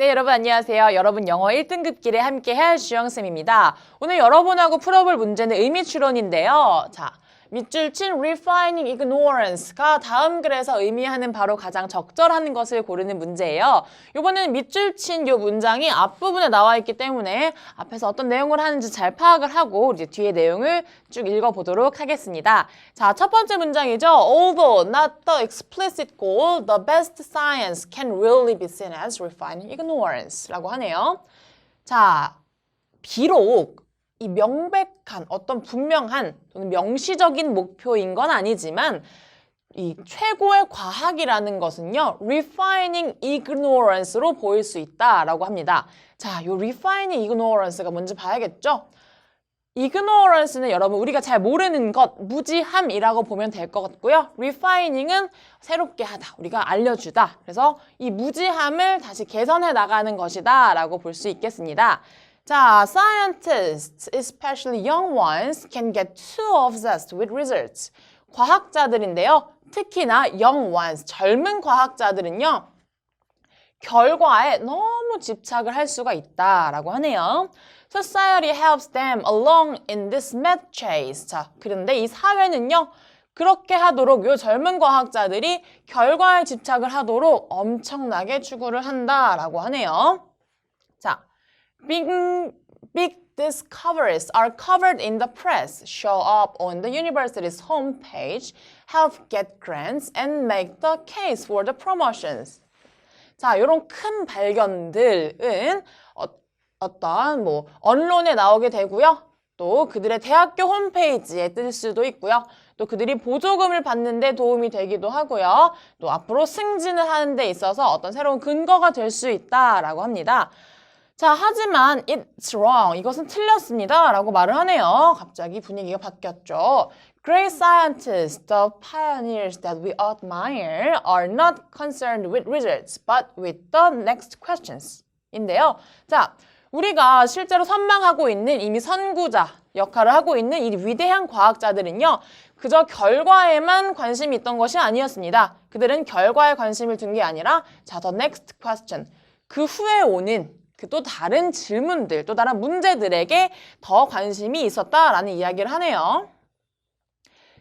네, 여러분 안녕하세요. 여러분 영어 1등급 길에 함께할 주영쌤입니다. 오늘 여러분하고 풀어볼 문제는 의미 추론인데요. 자, 밑줄 친 refining ignorance가 다음 글에서 의미하는 바로 가장 적절한 것을 고르는 문제예요. 이번에는 밑줄 친 이 문장이 앞부분에 나와 있기 때문에 앞에서 어떤 내용을 하는지 잘 파악을 하고 이제 뒤에 내용을 쭉 읽어보도록 하겠습니다. 자, 첫 번째 문장이죠. Although not the explicit goal, the best science can really be seen as refining ignorance라고 하네요. 자, 비록 이 명백한 어떤 분명한 또는 명시적인 목표인 건 아니지만 이 최고의 과학이라는 것은요, refining ignorance로 보일 수 있다라고 합니다. 자, 요 refining ignorance가 뭔지 봐야겠죠? ignorance는 여러분 우리가 잘 모르는 것, 무지함이라고 보면 될 것 같고요. refining은 새롭게 하다, 우리가 알려주다. 그래서 이 무지함을 다시 개선해 나가는 것이다 라고 볼 수 있겠습니다. 자, scientists, especially young ones, can get too obsessed with results. 과학자들인데요. 특히나 young ones, 젊은 과학자들은요. 결과에 너무 집착을 할 수가 있다라고 하네요. Society helps them along in this mad chase. 자, 그런데 이 사회는요. 그렇게 하도록 요 젊은 과학자들이 결과에 집착을 하도록 엄청나게 추구를 한다라고 하네요. 자, Big discoveries are covered in the press, show up on the university's homepage, help get grants, and make the case for the promotions. 자, 이런 큰 발견들은 어떤 언론에 나오게 되고요. 또 그들의 대학교 홈페이지에 뜰 수도 있고요. 또 그들이 보조금을 받는 데 도움이 되기도 하고요. 또 앞으로 승진을 하는 데 있어서 어떤 새로운 근거가 될 수 있다라고 합니다. 자, 하지만 it's wrong. 이것은 틀렸습니다. 라고 말을 하네요. 갑자기 분위기가 바뀌었죠. Great scientists, the pioneers that we admire, are not concerned with results, but with the next questions. 인데요. 자, 우리가 실제로 선망하고 있는 이미 선구자 역할을 하고 있는 이 위대한 과학자들은요. 그저 결과에만 관심이 있던 것이 아니었습니다. 그들은 결과에 관심을 둔 게 아니라 자, the next question. 그 후에 오는 그 또 다른 질문들, 또 다른 문제들에게 더 관심이 있었다라는 이야기를 하네요.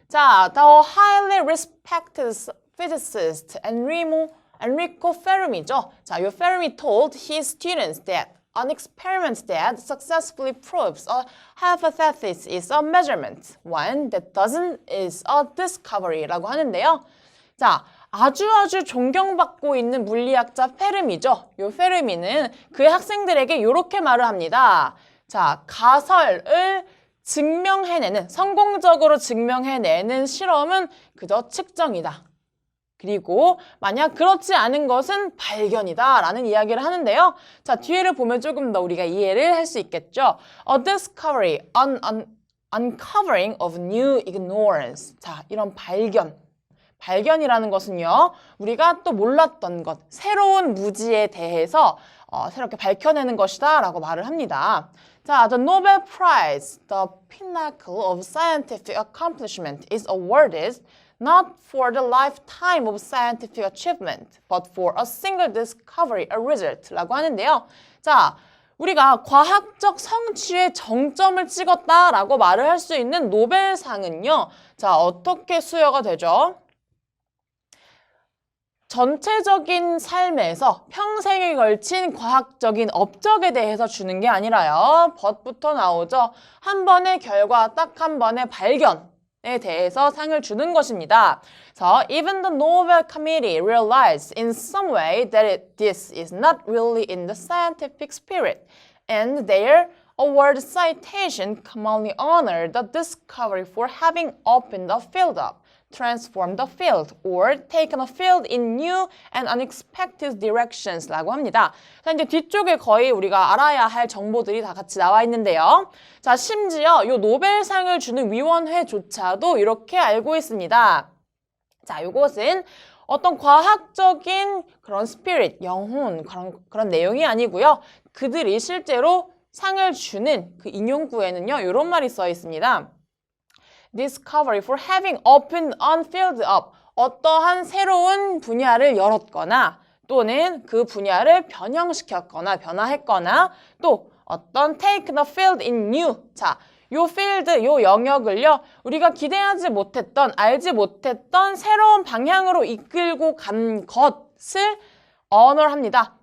자, the highly respected physicist Enrico Fermi죠. 자, 이 Fermi told his students that an experiment that successfully proves a hypothesis is a measurement. One that doesn't is a discovery라고 하는데요. 자, 아주 존경받고 있는 물리학자 페르미죠. 이 페르미는 그의 학생들에게 이렇게 말을 합니다. 자, 가설을 증명해내는, 성공적으로 증명해내는 실험은 그저 측정이다. 그리고 만약 그렇지 않은 것은 발견이다 라는 이야기를 하는데요. 자, 뒤에를 보면 조금 더 우리가 이해를 할 수 있겠죠. A discovery, uncovering of new ignorance. 자, 이런 발견이라는 것은요. 우리가 또 몰랐던 것, 새로운 무지에 대해서 새롭게 밝혀내는 것이다 라고 말을 합니다. 자, the Nobel Prize, the pinnacle of scientific accomplishment, is awarded not for the lifetime of scientific achievement, but for a single discovery, a result 라고 하는데요. 자, 우리가 과학적 성취의 정점을 찍었다라고 말을 할 수 있는 노벨상은요. 자, 어떻게 수여가 되죠? 전체적인 삶에서 평생에 걸친 과학적인 업적에 대해서 주는 게 아니라요. but부터 나오죠. 한 번의 결과, 딱 한 번의 발견에 대해서 상을 주는 것입니다. So, even the Nobel Committee realized in some way that this is not really in the scientific spirit, and their award citation commonly honor the discovery for having opened the field up, transformed the field, or taken a field in new and unexpected directions 라고 합니다. 자, 이제 뒤쪽에 거의 우리가 알아야 할 정보들이 다 같이 나와 있는데요. 자, 심지어 이 노벨상을 주는 위원회조차도 이렇게 알고 있습니다. 자, 이것은 어떤 과학적인 그런 스피릿, 영혼, 그런 내용이 아니고요. 그들이 실제로 상을 주는 그 인용구에는요. 이런 말이 써 있습니다. Discovery for having opened, unfilled up. 어떠한 새로운 분야를 열었거나 또는 그 분야를 변형시켰거나 변화했거나 또 어떤 take the field in new. 자, 요 필드, 요 영역을요, 우리가 기대하지 못했던, 알지 못했던 새로운 방향으로 이끌고 간 것을 honor합니다.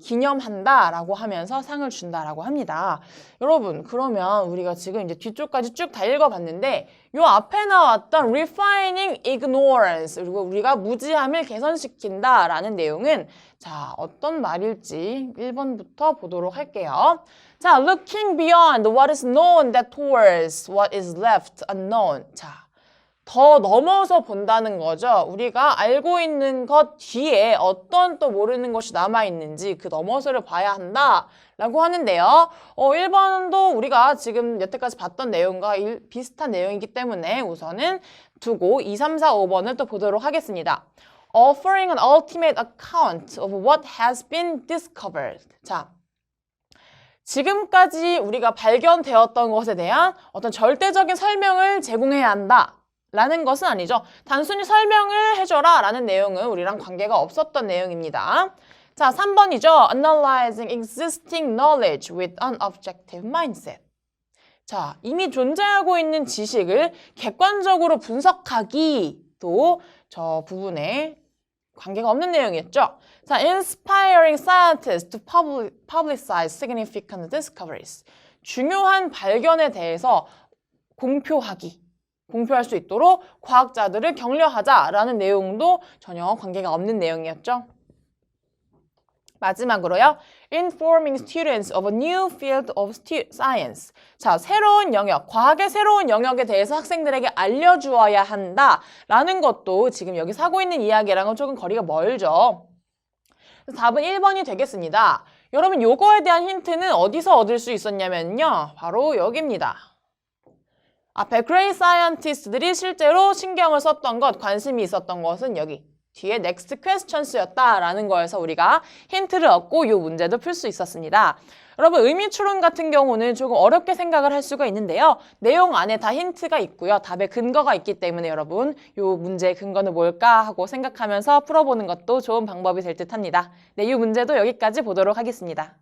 기념한다라고 하면서 상을 준다라고 합니다. 여러분, 그러면 우리가 지금 이제 뒤쪽까지 쭉 다 읽어봤는데 요 앞에 나왔던 refining ignorance 그리고 우리가 무지함을 개선시킨다라는 내용은 자, 어떤 말일지 1번부터 보도록 할게요. 자, looking beyond what is known that towards what is left unknown. 자, 더 넘어서 본다는 거죠. 우리가 알고 있는 것 뒤에 어떤 또 모르는 것이 남아있는지 그 넘어서를 봐야 한다라고 하는데요. 1번도 우리가 지금 여태까지 봤던 내용과 비슷한 내용이기 때문에 우선은 두고 2, 3, 4, 5번을 또 보도록 하겠습니다. Offering an ultimate account of what has been discovered. 자, 지금까지 우리가 발견되었던 것에 대한 어떤 절대적인 설명을 제공해야 한다. 라는 것은 아니죠. 단순히 설명을 해줘라 라는 내용은 우리랑 관계가 없었던 내용입니다. 자, 3번이죠. Analyzing existing knowledge with an objective mindset. 자, 이미 존재하고 있는 지식을 객관적으로 분석하기도 저 부분에 관계가 없는 내용이었죠. 자, Inspiring scientists to publicize significant discoveries. 중요한 발견에 대해서 공표할 수 있도록 과학자들을 격려하자라는 내용도 전혀 관계가 없는 내용이었죠. 마지막으로요. Informing students of a new field of science. 자, 새로운 영역, 과학의 새로운 영역에 대해서 학생들에게 알려주어야 한다라는 것도 지금 여기 하고 있는 이야기랑은 조금 거리가 멀죠. 답은 1번이 되겠습니다. 여러분, 요거에 대한 힌트는 어디서 얻을 수 있었냐면요. 바로 여기입니다. 앞에 그레이 사이언티스트들이 실제로 신경을 썼던 것, 관심이 있었던 것은 여기 뒤에 next questions였다라는 거에서 우리가 힌트를 얻고 이 문제도 풀 수 있었습니다. 여러분, 의미 추론 같은 경우는 조금 어렵게 생각을 할 수가 있는데요. 내용 안에 다 힌트가 있고요. 답에 근거가 있기 때문에 여러분, 이 문제의 근거는 뭘까 하고 생각하면서 풀어보는 것도 좋은 방법이 될 듯 합니다. 네, 이 문제도 여기까지 보도록 하겠습니다.